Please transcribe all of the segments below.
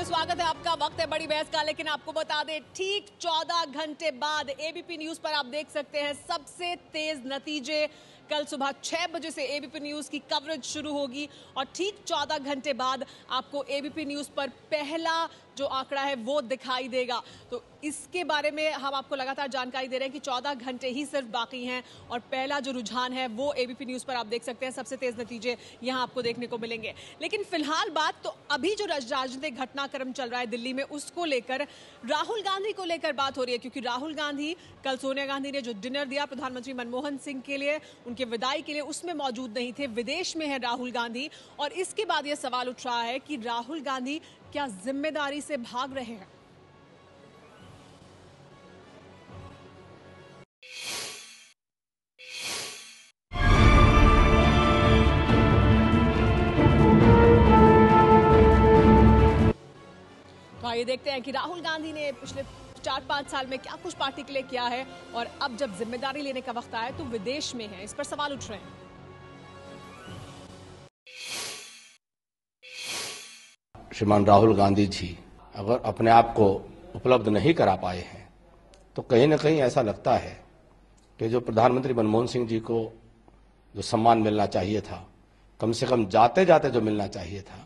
स्वागत है आपका। वक्त है बड़ी बहस का, लेकिन आपको बता दें ठीक 14 घंटे बाद एबीपी न्यूज पर आप देख सकते हैं सबसे तेज नतीजे। कल सुबह 6 बजे से एबीपी न्यूज की कवरेज शुरू होगी और ठीक 14 घंटे बाद आपको एबीपी न्यूज पर पहला जो आंकड़ा है वो दिखाई देगा। तो इसके बारे में हम आपको लगातार जानकारी दे रहे हैं कि 14 घंटे ही सिर्फ बाकी हैं और पहला जो रुझान है वो एबीपी न्यूज पर आप देख सकते हैं। सबसे तेज नतीजे यहां आपको देखने को मिलेंगे। लेकिन फिलहाल बात तो अभी जो राजनीतिक घटनाक्रम चल रहा है दिल्ली में उसको लेकर, राहुल गांधी को लेकर बात हो रही है, क्योंकि राहुल गांधी कल सोनिया गांधी ने जो डिनर दिया प्रधानमंत्री मनमोहन सिंह के लिए, उनके विदाई के लिए, उसमें मौजूद नहीं थे। विदेश में है राहुल गांधी और इसके बाद यह सवाल उठ रहा है कि राहुल गांधी क्या जिम्मेदारी से भाग रहे हैं। तो आइए देखते हैं कि राहुल गांधी ने पिछले 4-5 साल में क्या कुछ पार्टी के लिए किया है और अब जब जिम्मेदारी लेने का वक्त आया तो विदेश में है। इस पर सवाल उठ रहे हैं। श्रीमान राहुल गांधी जी अगर अपने आप को उपलब्ध नहीं करा पाए हैं तो कहीं न कहीं ऐसा लगता है कि जो प्रधानमंत्री मनमोहन सिंह जी को जो सम्मान मिलना चाहिए था, कम से कम जाते जाते जो मिलना चाहिए था,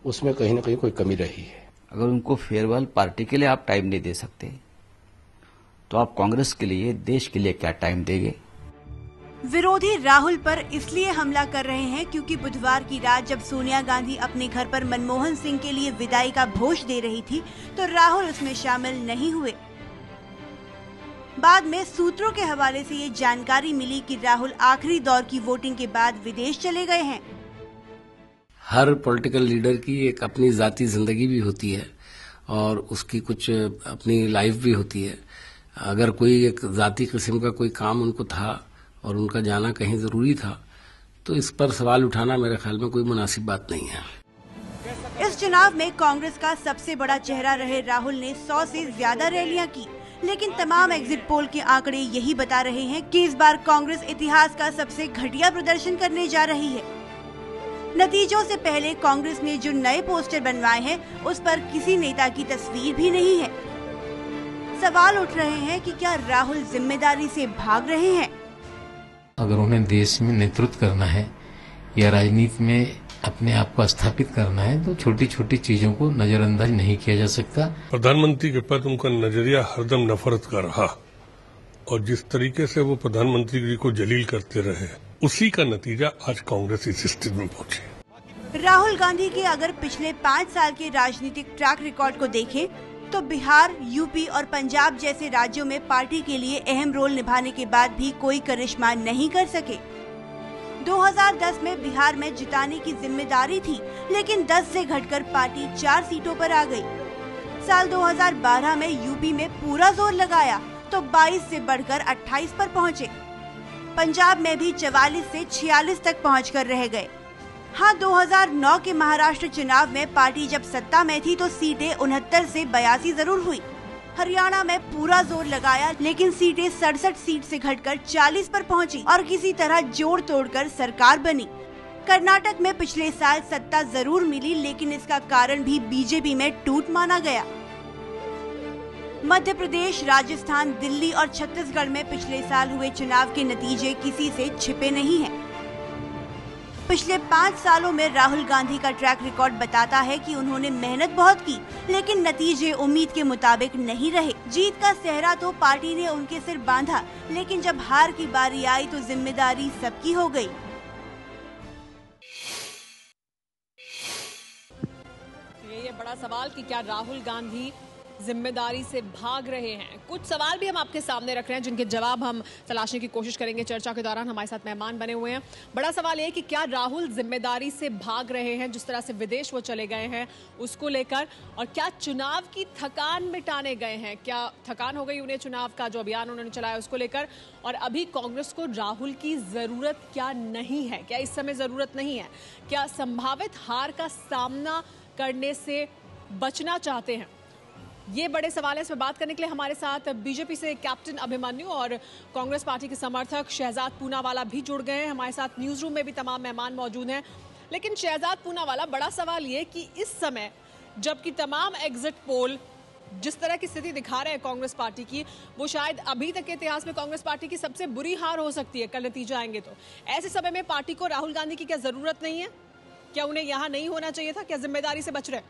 उसमें कहीं न कहीं कोई कमी रही है। अगर उनको फेयरवेल पार्टी के लिए आप टाइम नहीं दे सकते तो आप कांग्रेस के लिए, देश के लिए क्या टाइम देंगे? विरोधी राहुल पर इसलिए हमला कर रहे हैं क्योंकि बुधवार की रात जब सोनिया गांधी अपने घर पर मनमोहन सिंह के लिए विदाई का भोज दे रही थी तो राहुल उसमें शामिल नहीं हुए। बाद में सूत्रों के हवाले से ये जानकारी मिली कि राहुल आखिरी दौर की वोटिंग के बाद विदेश चले गए हैं। हर पॉलिटिकल लीडर की एक अपनी जाती जिंदगी भी होती है और उसकी कुछ अपनी लाइफ भी होती है। अगर कोई एक जाती किस्म का कोई काम उनको था और उनका जाना कहीं जरूरी था तो इस पर सवाल उठाना मेरे ख्याल में कोई मुनासिब बात नहीं है। इस चुनाव में कांग्रेस का सबसे बड़ा चेहरा रहे राहुल ने 100 से ज्यादा रैलियां की, लेकिन तमाम एग्जिट पोल के आंकड़े यही बता रहे हैं कि इस बार कांग्रेस इतिहास का सबसे घटिया प्रदर्शन करने जा रही है। नतीजों से पहले कांग्रेस ने जो नए पोस्टर बनवाए हैं उस पर किसी नेता की तस्वीर भी नहीं है। सवाल उठ रहे हैं कि क्या राहुल जिम्मेदारी से भाग रहे हैं? अगर उन्हें देश में नेतृत्व करना है या राजनीति में अपने आप को स्थापित करना है तो छोटी छोटी चीजों को नजरअंदाज नहीं किया जा सकता। प्रधानमंत्री के प्रति उनका नजरिया हरदम नफरत का रहा और जिस तरीके से वो प्रधानमंत्री जी को जलील करते रहे, उसी का नतीजा आज कांग्रेस इस स्थिति में पहुंची। राहुल गांधी के अगर पिछले 5 साल के राजनीतिक ट्रैक रिकॉर्ड को देखें तो बिहार, यूपी और पंजाब जैसे राज्यों में पार्टी के लिए अहम रोल निभाने के बाद भी कोई करिश्मा नहीं कर सके। 2010 में बिहार में जिताने की जिम्मेदारी थी, लेकिन 10 से घटकर पार्टी 4 सीटों पर आ गई। साल 2012 में यूपी में पूरा जोर लगाया तो 22 से बढ़कर 28 पर पहुंचे। पंजाब में भी 44 से 46 तक पहुंचकर रह गए। हाँ, 2009 के महाराष्ट्र चुनाव में पार्टी जब सत्ता में थी तो सीटें 69 से 82 जरूर हुई। हरियाणा में पूरा जोर लगाया लेकिन सीटें 67 सीट से घटकर 40 पर पहुंची और किसी तरह जोड़ तोड़कर सरकार बनी। कर्नाटक में पिछले साल सत्ता जरूर मिली लेकिन इसका कारण भी बीजेपी में टूट माना गया। मध्य प्रदेश, राजस्थान, दिल्ली और छत्तीसगढ़ में पिछले साल हुए चुनाव के नतीजे किसी से छिपे नहीं हैं। पिछले 5 सालों में राहुल गांधी का ट्रैक रिकॉर्ड बताता है कि उन्होंने मेहनत बहुत की, लेकिन नतीजे उम्मीद के मुताबिक नहीं रहे। जीत का सेहरा तो पार्टी ने उनके सिर बांधा, लेकिन जब हार की बारी आई तो जिम्मेदारी सबकी हो गई। ये बड़ा सवाल कि क्या राहुल गांधी जिम्मेदारी से भाग रहे हैं। कुछ सवाल भी हम आपके सामने रख रहे हैं जिनके जवाब हम तलाशने की कोशिश करेंगे चर्चा के दौरान। हमारे साथ मेहमान बने हुए हैं। बड़ा सवाल ये है कि क्या राहुल जिम्मेदारी से भाग रहे हैं, जिस तरह से विदेश वो चले गए हैं उसको लेकर, और क्या चुनाव की थकान मिटाने गए हैं, क्या थकान हो गई उन्हें चुनाव का जो अभियान उन्होंने चलाया उसको लेकर, और अभी कांग्रेस को राहुल की जरूरत क्या नहीं है, क्या इस समय जरूरत नहीं है, क्या संभावित हार का सामना करने से बचना चाहते हैं। ये बड़े सवाल है। इस पर बात करने के लिए हमारे साथ बीजेपी से कैप्टन अभिमन्यु और कांग्रेस पार्टी के समर्थक शहजाद पूनावाला भी जुड़ गए हैं। हमारे साथ न्यूज रूम में भी तमाम मेहमान मौजूद हैं। लेकिन शहजाद पूनावाला, बड़ा सवाल ये कि इस समय जबकि तमाम एग्जिट पोल जिस तरह की स्थिति दिखा रहे हैं कांग्रेस पार्टी की, वो शायद अभी तक के इतिहास में कांग्रेस पार्टी की सबसे बुरी हार हो सकती है कल नतीजे आएंगे तो। ऐसे समय में पार्टी को राहुल गांधी की क्या जरूरत नहीं है? क्या उन्हें यहां नहीं होना चाहिए था? क्या जिम्मेदारी से बच रहे?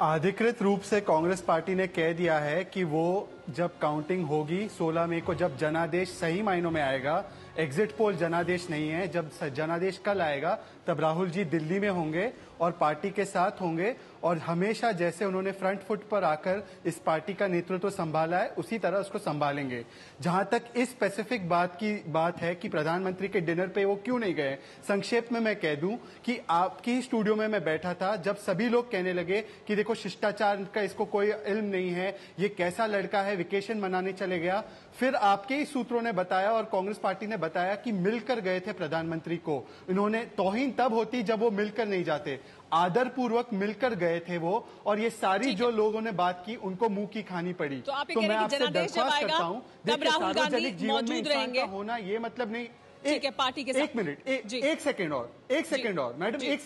अधिकृत रूप से कांग्रेस पार्टी ने कह दिया है कि वो जब काउंटिंग होगी 16 मई को, जब जनादेश सही मायनों में आएगा, एग्जिट पोल जनादेश नहीं है, जब जनादेश कल आएगा तब राहुल जी दिल्ली में होंगे और पार्टी के साथ होंगे और हमेशा जैसे उन्होंने फ्रंट फुट पर आकर इस पार्टी का नेतृत्व संभाला है उसी तरह उसको संभालेंगे। जहां तक इस स्पेसिफिक बात है कि प्रधानमंत्री के डिनर पे वो क्यों नहीं गए, संक्षेप में मैं कह दूं कि आपकी स्टूडियो में मैं बैठा था जब सभी लोग कहने लगे कि देखो शिष्टाचार का इसको कोई इल्म नहीं है, ये कैसा लड़का है, वेकेशन मनाने चले गया। फिर आपके ही सूत्रों ने बताया और कांग्रेस पार्टी ने बताया कि मिलकर गए थे प्रधानमंत्री को। इन्होंने तौहीन तब होती जब वो मिलकर नहीं जाते, आदरपूर्वक मिलकर गए थे वो, और ये सारी जो लोगों ने बात की उनको मुंह की खानी पड़ी। तो आप मैं आपसे दरख्वास्त करता हूं, देखिए सार्वजनिक जीवन में इंसान का होना ये मतलब नहीं। ठीक है, पार्टी के साथ एक मिनट, एक सेकेंड और मैडम, एक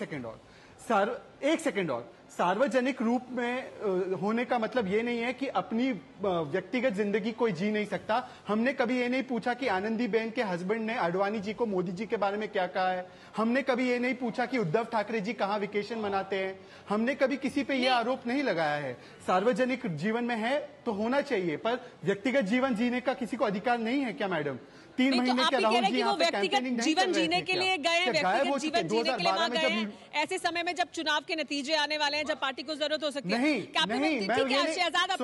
सेकेंड और सार्वजनिक रूप में होने का मतलब ये नहीं है कि अपनी व्यक्तिगत जिंदगी कोई जी नहीं सकता। हमने कभी ये नहीं पूछा कि आनंदीबेन के हस्बैंड ने आडवाणी जी को मोदी जी के बारे में क्या कहा है। हमने कभी ये नहीं पूछा कि उद्धव ठाकरे जी कहां वेकेशन मनाते हैं। हमने कभी किसी पे ये आरोप नहीं लगाया है। सार्वजनिक जीवन में है तो होना चाहिए, पर व्यक्तिगत जीवन जीने का किसी को अधिकार नहीं है क्या मैडम? 3 महीने के राहुल जी यहाँ पे कैंपेनिंग नहीं जीवन जीने के लिए गए, व्यक्तिगत जीवन जीने के लिए वहां गए हैं। ऐसे समय में जब चुनाव के नतीजे आने वाले हैं, जब पार्टी को जरूरत हो सकती है। नहीं, शहजाद,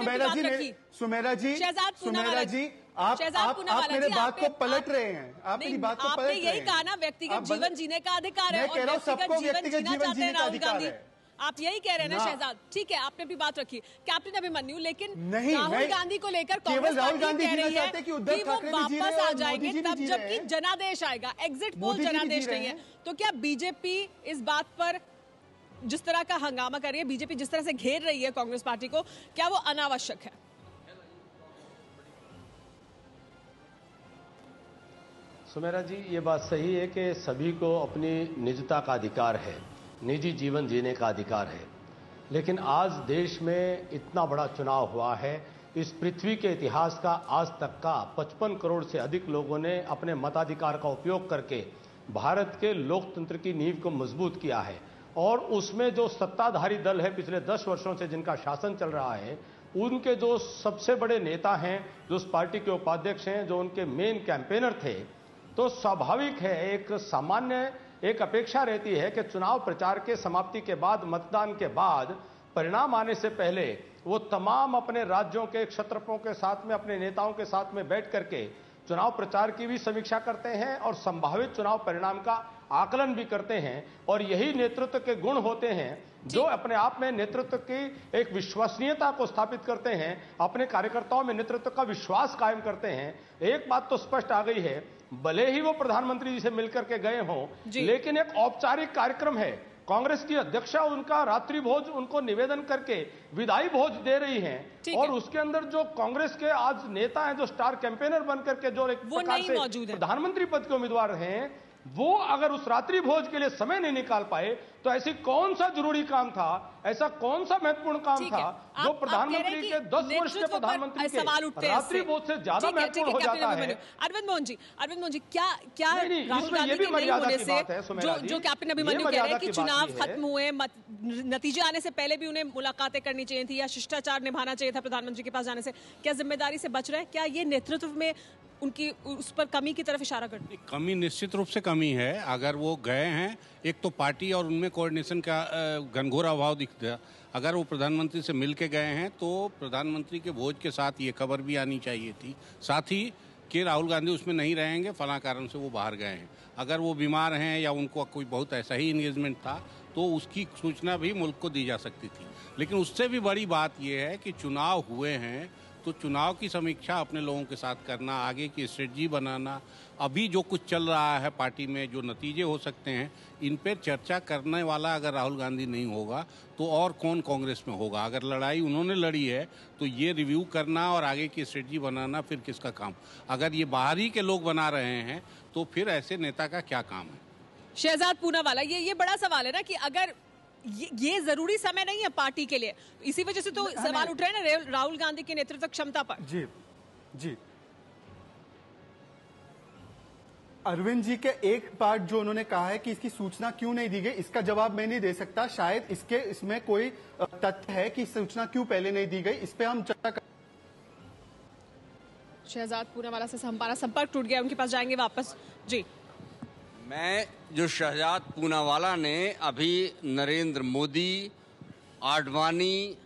सुमेरा जी, आप मेरे बात को पलट रहे हैं। आप मेरी बात को पलट रहे हैं। यही कहा ना, व्यक्तिगत जीवन जीने का अधिकार है। मैं कह रहा हूँ सबको व्यक्तिगत जीवन जीने का अधिकार है। आप यही कह रहे हैं ना शहजाद? ठीक है, आपने भी बात रखी कैप्टन अभिमन्यु, लेकिन नहीं, राहुल गांधी को लेकर कांग्रेस पार्टी कह रही है कि वो वापस आ जाएंगे तब जबकि जनादेश आएगा। एग्जिट पोल जनादेश नहीं है। तो क्या बीजेपी इस बात पर जिस तरह का हंगामा कर रही है, बीजेपी जिस तरह से घेर रही है कांग्रेस पार्टी को, क्या वो अनावश्यक है? सुमेरा जी, ये बात सही है कि सभी को अपनी निजता का अधिकार है, निजी जीवन जीने का अधिकार है। लेकिन आज देश में इतना बड़ा चुनाव हुआ है, इस पृथ्वी के इतिहास का आज तक का 55 करोड़ से अधिक लोगों ने अपने मताधिकार का उपयोग करके भारत के लोकतंत्र की नींव को मजबूत किया है। और उसमें जो सत्ताधारी दल है, पिछले 10 वर्षों से जिनका शासन चल रहा है, उनके जो सबसे बड़े नेता हैं, जो उस पार्टी के उपाध्यक्ष हैं, जो उनके मेन कैंपेनर थे, तो स्वाभाविक है एक अपेक्षा रहती है कि चुनाव प्रचार के समाप्ति के बाद, मतदान के बाद, परिणाम आने से पहले वो तमाम अपने राज्यों के क्षत्रपों के साथ में, अपने नेताओं के साथ में बैठ करके चुनाव प्रचार की भी समीक्षा करते हैं और संभावित चुनाव परिणाम का आकलन भी करते हैं। और यही नेतृत्व के गुण होते हैं जो अपने आप में नेतृत्व की एक विश्वसनीयता को स्थापित करते हैं, अपने कार्यकर्ताओं में नेतृत्व का विश्वास कायम करते हैं। एक बात तो स्पष्ट आ गई है, भले ही वो प्रधानमंत्री जी से मिलकर के गए हों, लेकिन एक औपचारिक कार्यक्रम है। कांग्रेस की अध्यक्षा उनका रात्रि भोज, उनको निवेदन करके विदाई भोज दे रही हैं, और उसके अंदर जो कांग्रेस के आज नेता हैं, जो स्टार कैंपेनर बनकर के जो एक प्रकार से प्रधानमंत्री पद के उम्मीदवार हैं, वो अगर उस रात्रि भोज के लिए समय नहीं निकाल पाए तो ऐसी कौन सा जरूरी काम था, ऐसा कौन सा महत्वपूर्ण काम था जो प्रधानमंत्री के 10 वर्ष के प्रधानमंत्री के रात्रि भोज से ज्यादा महत्वपूर्ण हो जाता है? अरविंद मोहन जी, क्या राहुल गांधी के नहीं होने से जो कैप्टन अभिमन्यु कह रहे हैं कि चुनाव खत्म हुए, नतीजे आने से पहले भी उन्हें मुलाकातें करनी चाहिए थी या शिष्टाचार निभाना चाहिए था प्रधानमंत्री के पास जाने से, क्या जिम्मेदारी से बच रहे हैं? क्या ये नेतृत्व में उनकी उस पर कमी की तरफ इशारा करती है? कमी निश्चित रूप से कमी है। अगर वो गए हैं, एक तो पार्टी और उनमें कोऑर्डिनेशन का घनघोर अभाव दिखता है। अगर वो प्रधानमंत्री से मिल के गए हैं तो प्रधानमंत्री के भोज के साथ ये खबर भी आनी चाहिए थी, साथ ही कि राहुल गांधी उसमें नहीं रहेंगे, फलां कारण से वो बाहर गए हैं। अगर वो बीमार हैं या उनको कोई बहुत ऐसा ही इंगेजमेंट था तो उसकी सूचना भी मुल्क को दी जा सकती थी। लेकिन उससे भी बड़ी बात ये है कि चुनाव हुए हैं तो चुनाव की समीक्षा अपने लोगों के साथ करना, आगे की स्ट्रेटजी बनाना, अभी जो कुछ चल रहा है पार्टी में, जो नतीजे हो सकते हैं, इन पर चर्चा करने वाला अगर राहुल गांधी नहीं होगा तो और कौन कांग्रेस में होगा? अगर लड़ाई उन्होंने लड़ी है तो ये रिव्यू करना और आगे की स्ट्रेटजी बनाना फिर किसका काम? अगर ये बाहरी के लोग बना रहे हैं तो फिर ऐसे नेता का क्या काम है? शहजाद पूनावाला, ये बड़ा सवाल है ना कि अगर ये जरूरी समय नहीं है पार्टी के लिए, इसी वजह से तो सवाल उठ रहे हैं ना राहुल गांधी की नेतृत्व क्षमता पर। जी जी, अरविंद जी के एक पार्ट जो उन्होंने कहा है कि इसकी सूचना क्यों नहीं दी गई, इसका जवाब मैं नहीं दे सकता। शायद इसमें कोई तथ्य है कि सूचना क्यों पहले नहीं दी गई, इस पे हम चर्चा कर। शहजाद पूनावाला से हमारा संपर्क टूट गया, उनके पास जाएंगे वापस। जी, मैं जो शहजाद पूनावाला ने अभी नरेंद्र मोदी, आडवाणी,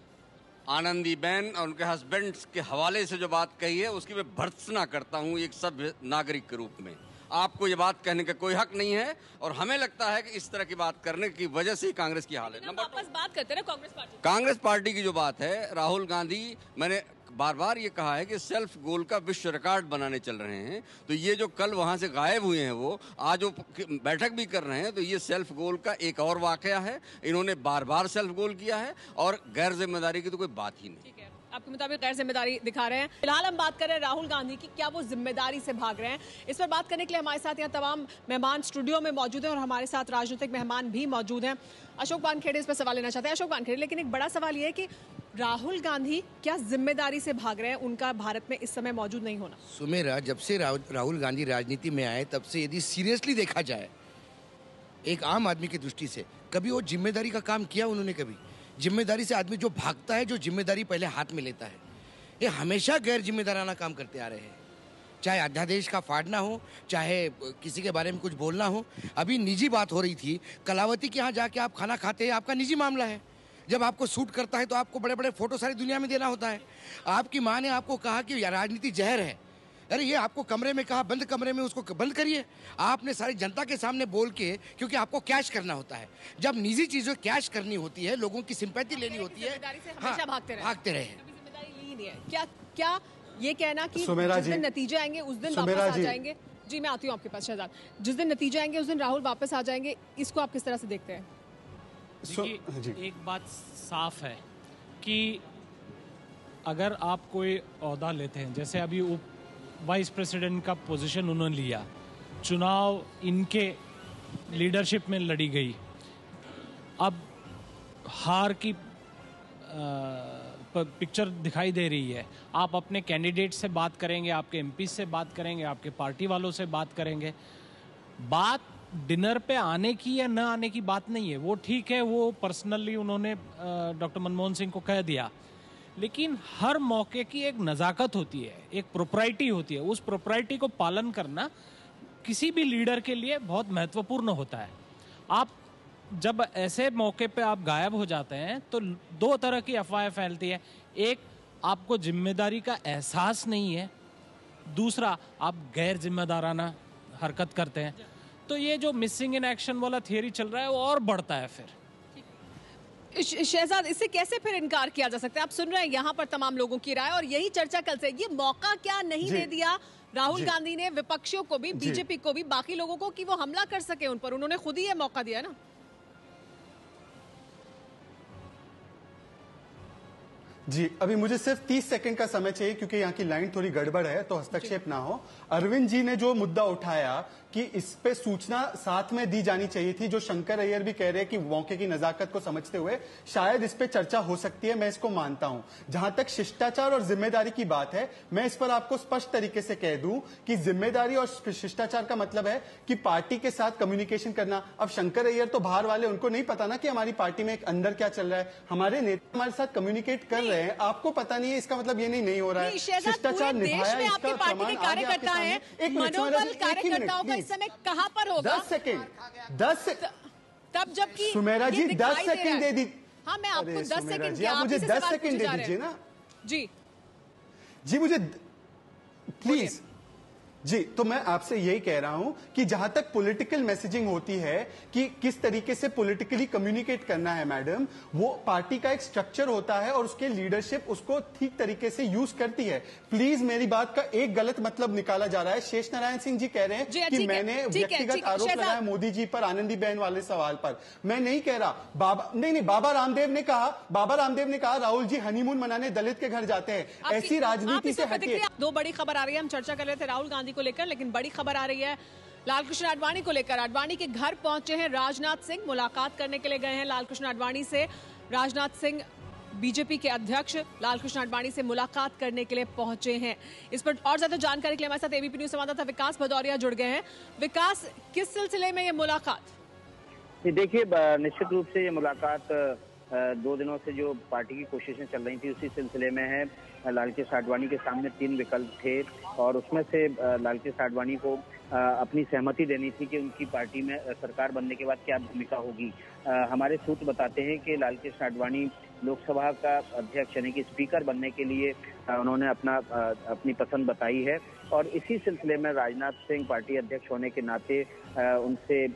आनंदीबेन और उनके हस्बैंड के हवाले से जो बात कही है उसकी मैं भर्त्सना करता हूं एक सभ्य नागरिक के रूप में। आपको ये बात कहने का कोई हक नहीं है और हमें लगता है कि इस तरह की बात करने की वजह से ही कांग्रेस की हाल है। वापस बात करते हैं कांग्रेस पार्टी की जो बात है, राहुल गांधी, मैंने बार बार ये कहा है कि सेल्फ गोल का विश्व रिकॉर्ड बनाने चल रहे हैं, तो ये जो कल वहां से गायब हुए हैं वो आज वो बैठक भी कर रहे हैं, तो ये सेल्फ गोल का एक और वाकया है। इन्होंने बार बार सेल्फ गोल किया है और गैर जिम्मेदारी की तो कोई बात ही नहीं। ठीक है, आपके मुताबिक गैर जिम्मेदारी दिखा रहे हैं। फिलहाल हम बात कर रहे हैं राहुल गांधी की, क्या वो जिम्मेदारी से भाग रहे हैं। इस पर बात करने के लिए हमारे साथ यहाँ तमाम मेहमान स्टूडियो में मौजूद हैं और हमारे साथ राजनीतिक मेहमान भी मौजूद हैं। अशोक वानखेड़े इस पर सवाल लेना चाहते हैं। अशोक वानखेड़े, लेकिन एक बड़ा सवाल यह है कि राहुल गांधी क्या जिम्मेदारी से भाग रहे हैं, उनका भारत में इस समय मौजूद नहीं होना? सुमेरा, जब से राहुल गांधी राजनीति में आए तब से यदि सीरियसली देखा जाए एक आम आदमी की दृष्टि से, कभी वो जिम्मेदारी का काम किया उन्होंने? कभी जिम्मेदारी से आदमी जो भागता है, जो जिम्मेदारी पहले हाथ में लेता है, ये हमेशा गैर जिम्मेदाराना काम करते आ रहे हैं। चाहे अध्यादेश का फाड़ना हो, चाहे किसी के बारे में कुछ बोलना हो। अभी निजी बात हो रही थी, कलावती के यहाँ जाके आप खाना खाते हैं, आपका निजी मामला है। जब आपको सूट करता है तो आपको बड़े बड़े फोटो सारी दुनिया में देना होता है। आपकी माँ ने आपको कहा कि राजनीति जहर है, अरे ये आपको कमरे में कहा बंद कमरे में उसको बंद करिए। आपने सारी जनता के सामने बोल के, क्योंकि आपको कैश करना होता है, जब निजी चीजों कैश करनी होती है, लोगों की सिंपैथी लेनी होती है, हमेशा भागते रहे। जिम्मेदारी ली नहीं है। क्या ये कहना कि जिस दिन नतीजे आएंगे उस दिन वापस आ जाएंगे? जी, मैं आती हूँ आपके पास शहजाद। जिस दिन नतीजे आएंगे उस दिन राहुल वापस आ जाएंगे, इसको आप किस तरह से देखते हैं? एक बात साफ है कि अगर आप कोई ओहदा लेते हैं, जैसे अभी वाइस प्रेसिडेंट का पोजीशन उन्होंने लिया, चुनाव इनके लीडरशिप में लड़ी गई, अब हार की पिक्चर दिखाई दे रही है। आप अपने कैंडिडेट से बात करेंगे, आपके एमपी से बात करेंगे, आपके पार्टी वालों से बात करेंगे। बात डिनर पे आने की या न आने की बात नहीं है, वो ठीक है, वो पर्सनली उन्होंने डॉक्टर मनमोहन सिंह को कह दिया, लेकिन हर मौके की एक नज़ाकत होती है, एक प्रोप्राइटी होती है। उस प्रोप्राइटी को पालन करना किसी भी लीडर के लिए बहुत महत्वपूर्ण होता है। आप जब ऐसे मौके पे आप गायब हो जाते हैं तो दो तरह की अफवाहें फैलती है। एक, आपको जिम्मेदारी का एहसास नहीं है, दूसरा आप गैर जिम्मेदाराना हरकत करते हैं। तो ये जो मिसिंग इन एक्शन वाला थियरी चल रहा है वो और बढ़ता है। फिर शहजाद, इससे कैसे फिर इनकार किया जा सकता है? आप सुन रहे हैं यहाँ पर तमाम लोगों की राय और यही चर्चा कल से। ये मौका क्या नहीं दे दिया राहुल गांधी ने विपक्षियों को भी, बीजेपी को भी, बाकी लोगों को, कि वो हमला कर सके उन पर? उन्होंने खुद ही ये मौका दिया ना। जी, अभी मुझे सिर्फ 30 सेकंड का समय चाहिए क्योंकि यहाँ की लाइन थोड़ी गड़बड़ है, तो हस्तक्षेप ना हो। अरविंद जी ने जो मुद्दा उठाया कि इस पे सूचना साथ में दी जानी चाहिए थी, जो शंकर अय्यर भी कह रहे हैं कि मौके की नजाकत को समझते हुए शायद इस पे चर्चा हो सकती है, मैं इसको मानता हूं। जहां तक शिष्टाचार और जिम्मेदारी की बात है, मैं इस पर आपको स्पष्ट तरीके से कह दूं कि जिम्मेदारी और शिष्टाचार का मतलब है कि पार्टी के साथ कम्युनिकेशन करना। अब शंकर अय्यर तो बाहर वाले, उनको नहीं पता ना कि हमारी पार्टी में अंदर क्या चल रहा है। हमारे नेता हमारे साथ कम्युनिकेट कर रहे हैं, आपको पता नहीं है, इसका मतलब ये नहीं हो रहा है। शिष्टाचार निभाया, इसका प्रमाण कार्यकर्ता है, मनोबल कार्यकर्ताओं का इस समय कहां पर होगा? 10 सेकंड तब जबकि सुमेरा जी 10 सेकंड दे दी। हाँ, मैं आपको 10 सेकंड दिया, मुझे 10 सेकंड दे दीजिए ना। जी मुझे प्लीज। जी, तो मैं आपसे यही कह रहा हूं कि जहां तक पॉलिटिकल मैसेजिंग होती है कि किस तरीके से पॉलिटिकली कम्युनिकेट करना है मैडम, वो पार्टी का एक स्ट्रक्चर होता है और उसके लीडरशिप उसको ठीक तरीके से यूज करती है। प्लीज मेरी बात का एक गलत मतलब निकाला जा रहा है। शेष नारायण सिंह जी कह रहे हैं कि मैंने व्यक्तिगत आरोप लगाया मोदी जी पर, आनंदीबेन वाले सवाल पर। मैं नहीं कह रहा। बाबा रामदेव ने कहा राहुल जी हनीमून मनाने दलित के घर जाते हैं। ऐसी राजनीति से हटिए। 2 बड़ी खबर आ रही है, हम चर्चा कर रहे थे राहुल गांधी को लेकर, लेकिन बड़ी खबर आ रही है लालकृष्ण आडवाणी को लेकर आडवाणी के घर पहुंचे हैं राजनाथ सिंह, मुलाकात करने के लिए गए हैं लालकृष्ण आडवाणी से। राजनाथ सिंह बीजेपी के अध्यक्ष लालकृष्ण आडवाणी से मुलाकात करने के लिए पहुंचे हैं। इस पर और ज्यादा जानकारी के लिए हमारे साथ एबीपी न्यूज संवाददाता विकास भदौरिया जुड़ गए हैं। विकास, किस सिलसिले में ये मुलाकात? देखिए, निश्चित रूप से ये मुलाकात 2 दिनों से जो पार्टी की कोशिशें चल रही थी उसी सिलसिले में है। लालकृष्ण आडवाणी के सामने 3 विकल्प थे और उसमें से लालकृष्ण आडवाणी को अपनी सहमति देनी थी कि उनकी पार्टी में सरकार बनने के बाद क्या भूमिका होगी। हमारे सूत्र बताते हैं कि लालकृष्ण आडवाणी लोकसभा का अध्यक्ष यानी कि स्पीकर बनने के लिए उन्होंने अपनी पसंद बताई है और इसी सिलसिले में राजनाथ सिंह पार्टी अध्यक्ष होने के नाते उनसे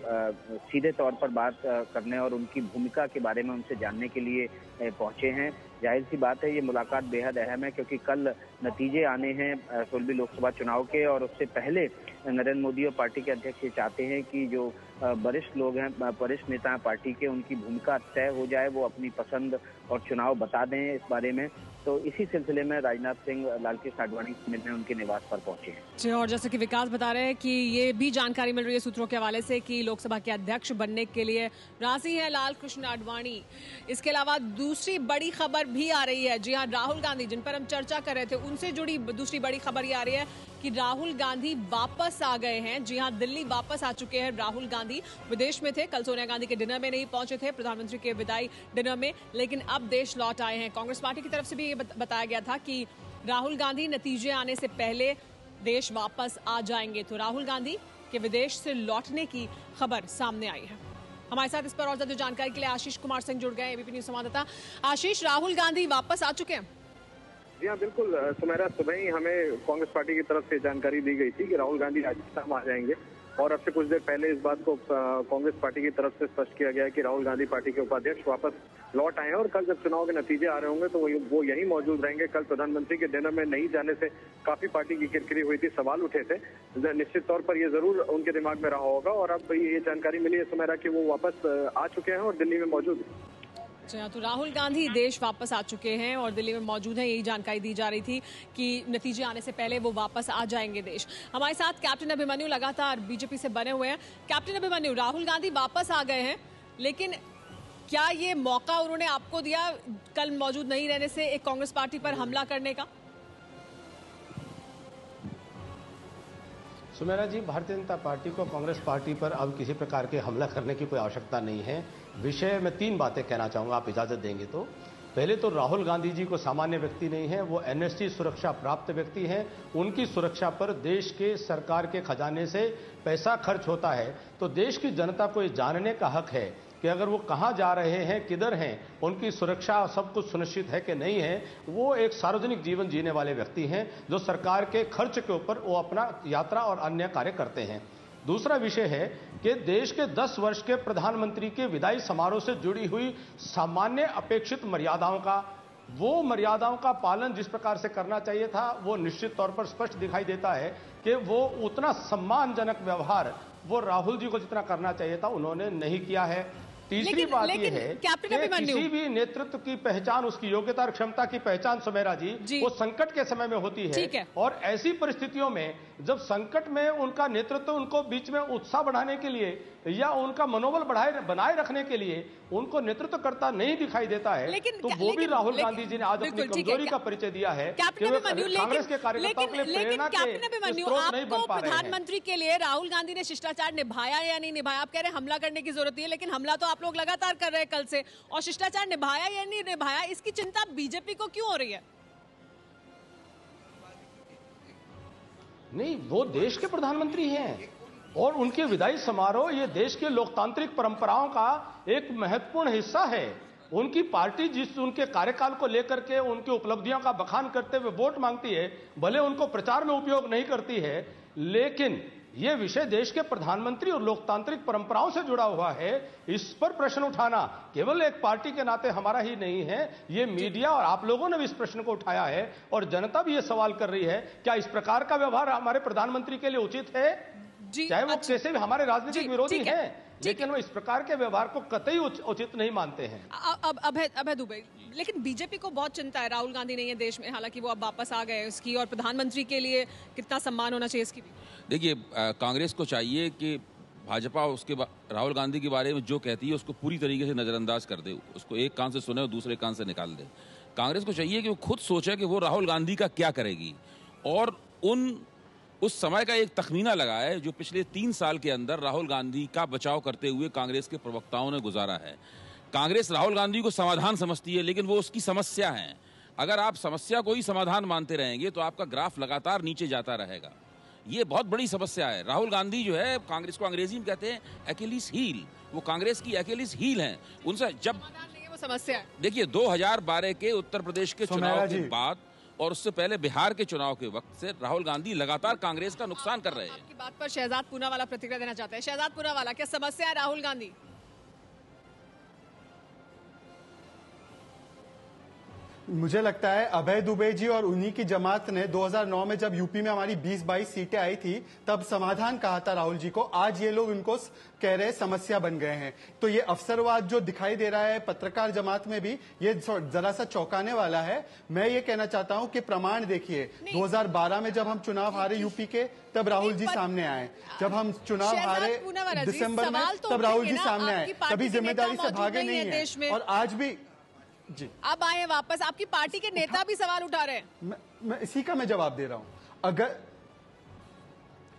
सीधे तौर पर बात करने और उनकी भूमिका के बारे में उनसे जानने के लिए पहुंचे हैं। जाहिर सी बात है, ये मुलाकात बेहद अहम है क्योंकि कल नतीजे आने हैं 16वीं लोकसभा चुनाव के और उससे पहले नरेंद्र मोदी और पार्टी के अध्यक्ष ये चाहते हैं कि जो वरिष्ठ लोग हैं, वरिष्ठ नेता हैं पार्टी के, उनकी भूमिका तय हो जाए, वो अपनी पसंद और चुनाव बता दें इस बारे में। तो इसी सिलसिले में राजनाथ सिंह लालकृष्ण आडवाणी से मिलने उनके निवास पर पहुंचे हैं। और जैसे कि विकास बता रहे हैं कि ये भी जानकारी मिल रही है सूत्रों के हवाले से कि लोकसभा के अध्यक्ष बनने के लिए राजी है लालकृष्ण आडवाणी। इसके अलावा दूसरी बड़ी खबर भी आ रही है। जी हाँ, राहुल गांधी, जिन पर हम चर्चा कर रहे थे, उनसे जुड़ी दूसरी बड़ी खबर ये आ रही है कि राहुल गांधी वापस आ गए हैं। जी हाँ, दिल्ली वापस आ चुके हैं राहुल गांधी। विदेश में थे, कल सोनिया गांधी के डिनर में नहीं पहुंचे थे, प्रधानमंत्री के विदाई डिनर में, लेकिन अब देश लौट आए हैं। कांग्रेस पार्टी की तरफ से भी ये बताया गया था कि राहुल गांधी नतीजे आने से पहले देश वापस आ जाएंगे। तो राहुल गांधी के विदेश से लौटने की खबर सामने आई है। हमारे साथ इस पर और ज्यादा जानकारी के लिए आशीष कुमार सिंह जुड़ गए, एबीपी न्यूज संवाददाता। आशीष, राहुल गांधी वापस आ चुके हैं? जी हाँ, बिल्कुल सुमेरा, सुबह ही हमें कांग्रेस पार्टी की तरफ से जानकारी दी गई थी कि राहुल गांधी राजस्थान आ जाएंगे और अब से कुछ देर पहले इस बात को कांग्रेस पार्टी की तरफ से स्पष्ट किया गया है कि राहुल गांधी पार्टी के उपाध्यक्ष वापस लौट आए हैं और कल जब चुनाव के नतीजे आ रहे होंगे तो वो यहीं मौजूद रहेंगे। कल प्रधानमंत्री के डिनर में नहीं जाने से काफी पार्टी की किरकिरी हुई थी, सवाल उठे थे। निश्चित तौर पर ये जरूर उनके दिमाग में रहा होगा और अब ये जानकारी मिली है सुमेरा कि वो वापस आ चुके हैं और दिल्ली में मौजूद हैं। तो राहुल गांधी देश वापस आ चुके हैं और दिल्ली में मौजूद हैं। यही जानकारी दी जा रही थी कि नतीजे आने से पहले वो वापस आ जाएंगे देश। हमारे साथ कैप्टन अभिमन्यु लगातार बीजेपी से बने हुए हैं। कैप्टन अभिमन्यु, राहुल गांधी वापस आ गए हैं, लेकिन क्या ये मौका उन्होंने आपको दिया कल मौजूद नहीं रहने से एक कांग्रेस पार्टी पर हमला करने का? सुमेरा जी, भारतीय जनता पार्टी को कांग्रेस पार्टी पर अब किसी प्रकार के हमला करने की कोई आवश्यकता नहीं है। विषय में 3 बातें कहना चाहूंगा, आप इजाजत देंगे तो। पहले तो राहुल गांधी जी को सामान्य व्यक्ति नहीं है, वो एनएसजी सुरक्षा प्राप्त व्यक्ति हैं। उनकी सुरक्षा पर देश के सरकार के खजाने से पैसा खर्च होता है, तो देश की जनता को ये जानने का हक है कि अगर वो कहां जा रहे हैं, किधर हैं, उनकी सुरक्षा सब कुछ सुनिश्चित है कि नहीं है। वो एक सार्वजनिक जीवन जीने वाले व्यक्ति हैं जो सरकार के खर्च के ऊपर वो अपना यात्रा और अन्य कार्य करते हैं। दूसरा विषय है कि देश के 10 वर्ष के प्रधानमंत्री के विदाई समारोह से जुड़ी हुई सामान्य अपेक्षित मर्यादाओं का पालन जिस प्रकार से करना चाहिए था, वो निश्चित तौर पर स्पष्ट दिखाई देता है कि वो उतना सम्मानजनक व्यवहार वो राहुल जी को जितना करना चाहिए था उन्होंने नहीं किया है। तीसरी बात यह है कि किसी भी नेतृत्व की पहचान उसकी योग्यता और क्षमता की पहचान, सुमेरा जी, वो संकट के समय में होती है और ऐसी परिस्थितियों में जब संकट में उनका नेतृत्व उनको बीच में उत्साह बढ़ाने के लिए या उनका मनोबल बनाए रखने के लिए उनको नेतृत्व करता नहीं दिखाई देता है, तो वो भी राहुल गांधी जी ने आज अपनी कमजोरी का परिचय दिया है कि वे कांग्रेस के कार्यकर्ताओं के लिए प्रेरणा के स्रोत नहीं बन पा रहे हैं। प्रधानमंत्री के लिए राहुल गांधी ने शिष्टाचार निभाया या नहीं निभाया? आप कह रहे हैं हमला करने की जरूरत है, लेकिन हमला तो आप लोग लगातार कर रहे हैं कल से, और शिष्टाचार निभाया या नहीं निभाया, इसकी चिंता बीजेपी को क्यों हो रही है? नहीं, वो देश के प्रधानमंत्री हैं और उनके विदाई समारोह ये देश के लोकतांत्रिक परंपराओं का एक महत्वपूर्ण हिस्सा है। उनकी पार्टी जिस उनके कार्यकाल को लेकर के उनकी उपलब्धियों का बखान करते हुए वोट मांगती है, भले उनको प्रचार में उपयोग नहीं करती है, लेकिन यह विषय देश के प्रधानमंत्री और लोकतांत्रिक परंपराओं से जुड़ा हुआ है। इस पर प्रश्न उठाना केवल एक पार्टी के नाते हमारा ही नहीं है, ये मीडिया और आप लोगों ने भी इस प्रश्न को उठाया है और जनता भी ये सवाल कर रही है, क्या इस प्रकार का व्यवहार हमारे प्रधानमंत्री के लिए उचित है? चाहे वो कैसे भी हमारे राजनीतिक विरोधी हैं, लेकिन वो इस प्रकार के व्यवहार को कतई उचित नहीं मानते हैं। अब अभय दुबे, लेकिन बीजेपी को बहुत चिंता है, राहुल गांधी नहीं है देश में, हालांकि वो अब वापस आ गए उसकी, और प्रधानमंत्री के लिए कितना सम्मान होना चाहिए इसकी भी। देखिए, कांग्रेस को चाहिए कि भाजपा उसके राहुल गांधी के बारे में जो कहती है उसको पूरी तरीके से नज़रअंदाज कर दे, उसको एक कान से सुने और दूसरे कान से निकाल दे। कांग्रेस को चाहिए कि वो खुद सोचे कि वो राहुल गांधी का क्या करेगी, और उस समय का एक तखमीना लगाए जो पिछले 3 साल के अंदर राहुल गांधी का बचाव करते हुए कांग्रेस के प्रवक्ताओं ने गुजारा है। कांग्रेस राहुल गांधी को समाधान समझती है, लेकिन वो उसकी समस्या है। अगर आप समस्या को ही समाधान मानते रहेंगे तो आपका ग्राफ लगातार नीचे जाता रहेगा। ये बहुत बड़ी समस्या है। राहुल गांधी जो है, कांग्रेस को अंग्रेजी में कहते हैं एक्यूलिस हील, वो कांग्रेस की एक्यूलिस हील हैं। उनसे जब वो समस्या है, देखिए 2012 के उत्तर प्रदेश के चुनाव के बाद और उससे पहले बिहार के चुनाव के वक्त से राहुल गांधी लगातार कांग्रेस का नुकसान कर रहे हैं। आपकी बात पर शहजाद पूनावाला प्रतिक्रिया देना चाहते हैं। शहजाद पूनावाला, क्या समस्या है राहुल गांधी? मुझे लगता है अभय दुबे जी और उन्हीं की जमात ने 2009 में जब यूपी में हमारी 20-22 सीटें आई थी तब समाधान कहा था राहुल जी को। आज ये लोग इनको कह रहे समस्या बन गए हैं। तो ये अवसरवाद जो दिखाई दे रहा है पत्रकार जमात में भी, ये जरा सा चौंकाने वाला है। मैं ये कहना चाहता हूं कि प्रमाण देखिए, 2012 में जब हम चुनाव हारे यूपी के तब राहुल जी सामने आए, जब हम चुनाव हारे दिसंबर में तब राहुल जी सामने आए, कभी जिम्मेदारी से भागे नहीं है। और आज भी जी अब आए वापस, आपकी पार्टी के नेता भी सवाल उठा रहे हैं। मैं इसी का मैं जवाब दे रहा हूं। अगर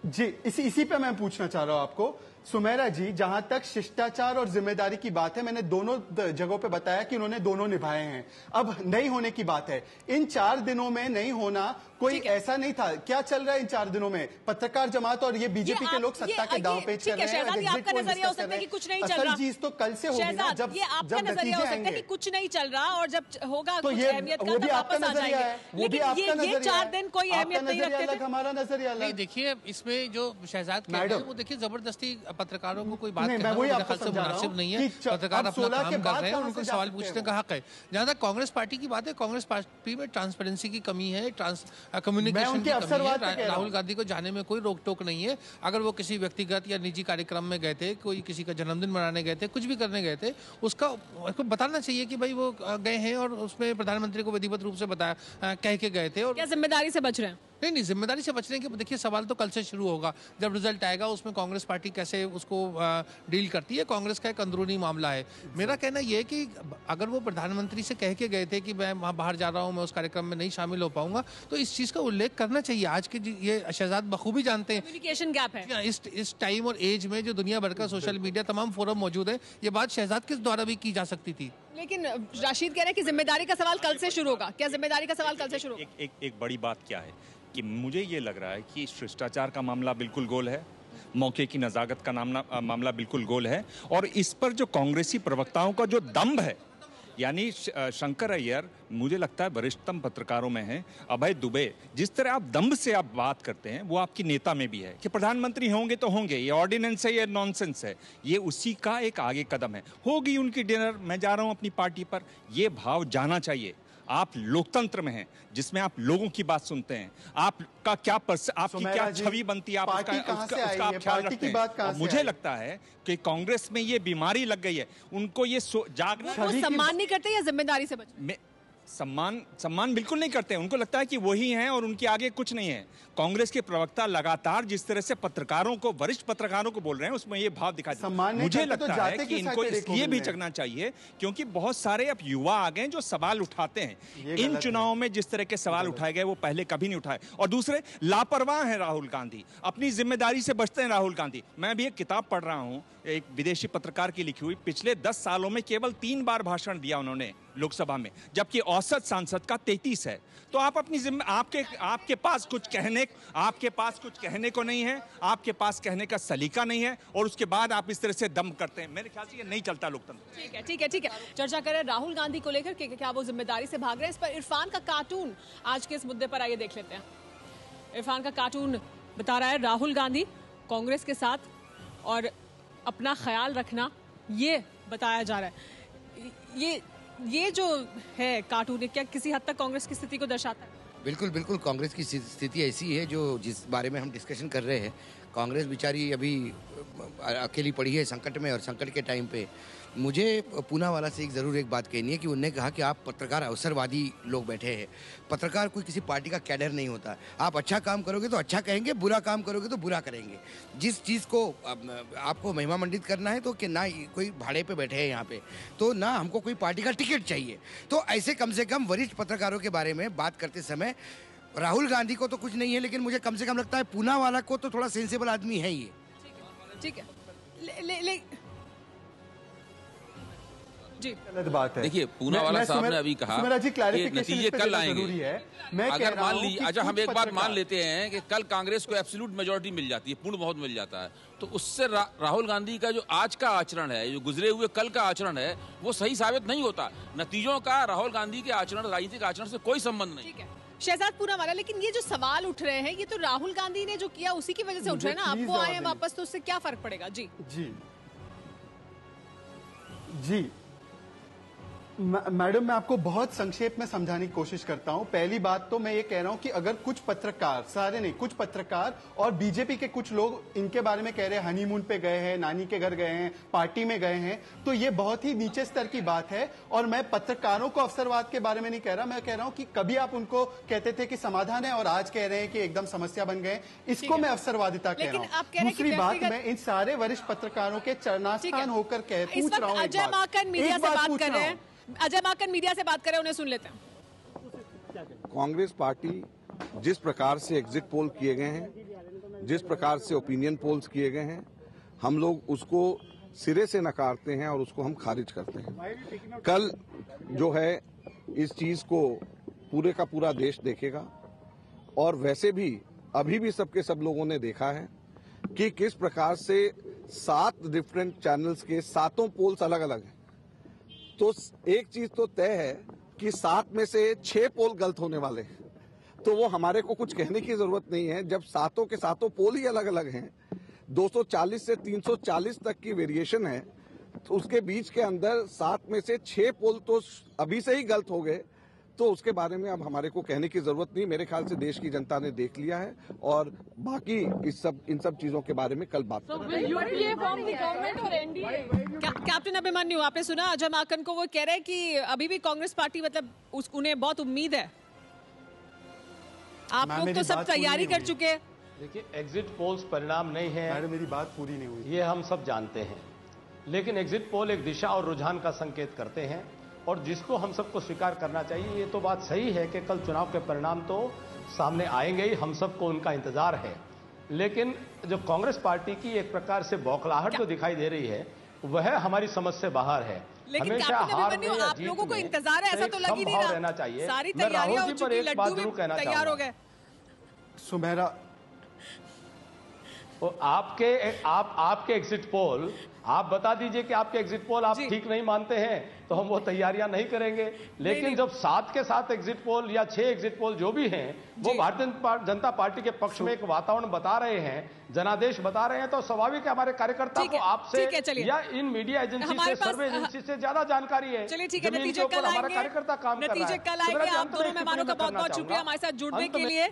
जी इसी पे मैं पूछना चाह रहा हूं आपको सुमेरा जी, जहां तक शिष्टाचार और जिम्मेदारी की बात है, मैंने दोनों जगहों पे बताया कि उन्होंने दोनों निभाए हैं। अब नहीं होने की बात है। इन 4 दिनों में नहीं होना कोई ऐसा नहीं था। क्या चल रहा है इन 4 दिनों में? पत्रकार जमात और ये बीजेपी के लोग सत्ता के दांव पेच कर रहे हैं। आपका नजरिया हो सकता है कि कुछ नहीं चल रहा, चीज तो कल से होगी ना, जब ये आपका नजरिया हो सकता है कि कुछ नहीं चल रहा और जब होगा कुछ अहमियत का तो वापस आ जाएंगे। लेकिन ये 4 दिन कोई अहमियत नहीं रखते थे। हमारा नजरिया नहीं, देखिए इसमें जो शहजाद कह रहे हैं वो देखिए जबरदस्ती पत्रकारों को कोई बात कहना से मुनासिब नहीं है। पत्रकार अपना काम कर रहे हैं, उनको सवाल पूछने का हक है। जहां तक कांग्रेस पार्टी की बात है, कांग्रेस पार्टी में ट्रांसपेरेंसी की कमी है, कम्युनिकेशन की कमी है। राहुल गांधी को जाने में कोई रोक टोक नहीं है। अगर वो किसी व्यक्तिगत या निजी कार्यक्रम में गए थे, कोई किसी का जन्मदिन मनाने गए थे, कुछ भी करने गए थे, उसको बताना चाहिए कि भाई वो गए हैं और उसमें प्रधानमंत्री को विधिवत रूप से बताया कह के गए थे। और क्या जिम्मेदारी से बच रहे हैं? नहीं, जिम्मेदारी से बचने के देखिए सवाल तो कल से शुरू होगा। जब रिजल्ट आएगा उसमें कांग्रेस पार्टी कैसे उसको डील करती है, कांग्रेस का एक अंदरूनी मामला है। मेरा कहना यह है कि अगर वो प्रधानमंत्री से कह के गए थे कि मैं वहाँ बाहर जा रहा हूँ, मैं उस कार्यक्रम में नहीं शामिल हो पाऊंगा, तो इस चीज़ का उल्लेख करना चाहिए। आज के ये शहजाद बखूबी जानते हैं कम्युनिकेशन गैप है इस टाइम और एज में, जो दुनिया भर का सोशल मीडिया तमाम फोरम मौजूद है। ये बात शहजाद के द्वारा भी की जा सकती थी। लेकिन राशिद कह रहे हैं कि जिम्मेदारी का सवाल कल से शुरू होगा। क्या जिम्मेदारी का सवाल कल से शुरू होगा? एक बड़ी बात क्या है कि मुझे ये लग रहा है कि शिष्टाचार का मामला बिल्कुल गोल है, मौके की नजाकत का मामला बिल्कुल गोल है, और इस पर जो कांग्रेसी प्रवक्ताओं का जो दम्भ है, यानी शंकर अय्यर मुझे लगता है वरिष्ठतम पत्रकारों में है, अभय दुबे, जिस तरह आप दम्भ से आप बात करते हैं वो आपकी नेता में भी है कि प्रधानमंत्री होंगे तो होंगे, ये ऑर्डिनेंस है, ये नॉनसेंस है, ये उसी का एक आगे कदम है। होगी उनकी डिनर, मैं जा रहा हूं अपनी पार्टी पर, ये भाव जाना चाहिए। आप लोकतंत्र में हैं जिसमें आप लोगों की बात सुनते हैं, आपका क्या आपकी क्या छवि बनती है, आप उसका आप ख्याल रखते हैं। मुझे लगता है कि कांग्रेस में ये बीमारी लग गई है, उनको ये जागना। वो सम्मान नहीं करते या जिम्मेदारी से बचते? सम्मान बिल्कुल नहीं करते। उनको लगता है कि वही हैं और उनके आगे कुछ नहीं है। कांग्रेस के प्रवक्ता लगातार जिस तरह से पत्रकारों को, वरिष्ठ पत्रकारों को बोल रहे हैं, उसमें ये भाव दिखाई देता है। मुझे लगता है कि इनको इसलिए भी जगना चाहिए क्योंकि बहुत सारे अब युवा आ गए जो सवाल उठाते हैं। इन चुनावों में जिस तरह के सवाल उठाए गए वो पहले कभी नहीं उठाए। और दूसरे, लापरवाह है राहुल गांधी, अपनी जिम्मेदारी से बचते हैं राहुल गांधी। मैं भी एक किताब पढ़ रहा हूं, एक विदेशी पत्रकार की लिखी हुई, पिछले 10 सालों में केवल 3 बार भाषण दिया उन्होंने लोकसभा में, जबकि औसत सांसद का 33 है। तो आप अपनी आपके पास कुछ कहने को नहीं है, आपके पास कहने का सलीका नहीं है, और उसके बाद आप इस तरह से दम करते हैं। मेरे ख्याल से ये नहीं चलता लोकतंत्र। ठीक है। चर्चा करें राहुल गांधी को लेकर कि क्या वो जिम्मेदारी से भाग रहे हैं। इस पर इरफान का कार्टून आज के इस मुद्दे पर आइए देख लेते हैं। इरफान का कार्टून बता रहा है राहुल गांधी कांग्रेस के साथ और अपना ख्याल रखना, ये बताया जा रहा है। ये जो है कार्टून, क्या किसी हद तक कांग्रेस की स्थिति को दर्शाता है? बिल्कुल कांग्रेस की स्थिति ऐसी है जो जिस बारे में हम डिस्कशन कर रहे हैं। कांग्रेस बेचारी अभी अकेली पड़ी है संकट में, और संकट के टाइम पे मुझे पूनावाला से ज़रूर एक बात कहनी है कि उन्होंने कहा कि आप पत्रकार अवसरवादी लोग बैठे हैं। पत्रकार कोई किसी पार्टी का कैडर नहीं होता। आप अच्छा काम करोगे तो अच्छा कहेंगे, बुरा काम करोगे तो बुरा करेंगे। जिस चीज़ को आपको महिमा मंडित करना है तो कि ना कोई भाड़े पे बैठे हैं यहाँ पे, तो ना हमको कोई पार्टी का टिकट चाहिए। तो ऐसे कम से कम वरिष्ठ पत्रकारों के बारे में बात करते समय राहुल गांधी को तो कुछ नहीं है, लेकिन मुझे कम से कम लगता है पूनावाला को तो थोड़ा सेंसिबल आदमी है ये। ठीक है जी, गलत बात है। देखिए पूनावाला साहब ने अभी कहा कि नतीजे कल आएंगे। अगर मान लीजिए, अच्छा हम एक बात मान लेते हैं कि कल कांग्रेस को एब्सोल्यूट मेजोरिटी मिल जाती है, पूर्ण बहुमत मिल जाता है, तो उससे राहुल गांधी का जो आज का आचरण है, जो गुजरे हुए कल का आचरण है, वो सही साबित नहीं होता। नतीजों का राहुल गांधी के आचरण, राजनीतिक आचरण से कोई संबंध नहीं। ठीक है शहजाद पूनावाला, लेकिन ये जो सवाल उठ रहे हैं ये तो राहुल गांधी ने जो किया उसी की वजह से उठ रहे हैं ना। आपको आए वापस तो उससे क्या फर्क पड़ेगा? जी जी जी मैडम, मैं आपको बहुत संक्षेप में समझाने की कोशिश करता हूं। पहली बात तो मैं ये कह रहा हूं कि अगर कुछ पत्रकार, सारे नहीं, कुछ पत्रकार और बीजेपी के कुछ लोग इनके बारे में कह रहे हैं हनीमून पे गए हैं, नानी के घर गए हैं, पार्टी में गए हैं, तो ये बहुत ही नीचे स्तर की बात है। और मैं पत्रकारों को अवसरवाद के बारे में नहीं कह रहा, मैं कह रहा हूं कि कभी आप उनको कहते थे कि समाधान है और आज कह रहे हैं कि एकदम समस्या बन गए। इसको मैं अवसरवादिता कह रहा हूँ। दूसरी बात, मैं इन सारे वरिष्ठ पत्रकारों के चरणास्थान होकर पूछ रहा हूँ, अजय माकन मीडिया से बात कर रहे हैं, अजय माकन मीडिया से बात कर रहे हैं, उन्हें सुन लेते हैं। कांग्रेस पार्टी जिस प्रकार से एग्जिट पोल किए गए हैं, जिस प्रकार से ओपिनियन पोल्स किए गए हैं, हम लोग उसको सिरे से नकारते हैं और उसको हम खारिज करते हैं। कल जो है इस चीज को पूरे का पूरा देश देखेगा, और वैसे भी अभी भी सबके सब लोगों ने देखा है कि किस प्रकार से 7 डिफरेंट चैनल्स के 7 पोल्स अलग अलग हैं। तो एक चीज तो तय है कि 7 में से 6 पोल गलत होने वाले हैं, तो वो हमारे को कुछ कहने की जरूरत नहीं है। जब 7 के 7 पोल ही अलग अलग हैं, 240 से 340 तक की वेरिएशन है, तो उसके बीच के अंदर 7 में से 6 पोल तो अभी से ही गलत हो गए, तो उसके बारे में अब हमारे को कहने की जरूरत नहीं। मेरे ख्याल से देश की जनता ने देख लिया है, और बाकी इन सब चीजों के बारे में कल बात कैप्टन अभिमन्यु, आपने सुना अजय माकन को, वो कह रहे हैं कि अभी भी कांग्रेस पार्टी मतलब उन्हें बहुत उम्मीद है। आप लोग तो सब तैयारी कर चुके हैं। देखिए, एग्जिट पोल्स परिणाम नहीं है, मैडम मेरी बात पूरी नहीं हुई, ये हम सब जानते हैं, लेकिन एग्जिट पोल एक दिशा और रुझान का संकेत करते हैं, और जिसको हम सबको स्वीकार करना चाहिए। ये तो बात सही है कि कल चुनाव के परिणाम तो सामने आएंगे ही, हम सबको उनका इंतजार है, लेकिन जो कांग्रेस पार्टी की एक प्रकार से बौखलाहट जो दिखाई दे रही है, वह हमारी समझ से बाहर है। लेकिन हमेशा हार में आप लोगों को इंतजार है, ऐसा तो लग ही नहीं रहा। रहना चाहिए। सारी तैयारियां हो चुकी, लड्डू भी तैयार हो गए। सुमेरा, तो आपके एग्जिट पोल, आप बता दीजिए कि आपके एग्जिट पोल आप ठीक नहीं मानते हैं, तो हम वो तैयारियां नहीं करेंगे। लेकिन जब 7 के 7 एग्जिट पोल या 6 एग्जिट पोल जो भी हैं, वो भारतीय जनता पार्टी के पक्ष में एक वातावरण बता रहे हैं, जनादेश बता रहे हैं, तो स्वाभाविक है हमारे कार्यकर्ता को आपसे या इन मीडिया एजेंसी से, सर्वे एजेंसी से ज्यादा जानकारी है। चलिए ठीक है, नतीजे कल आएंगे। कार्यकर्ता काम कर रहा है। नतीजे कल आएंगे। आप दोनों मेहमानों का बहुत बहुत शुक्रिया हमारे साथ जुड़ने के लिए।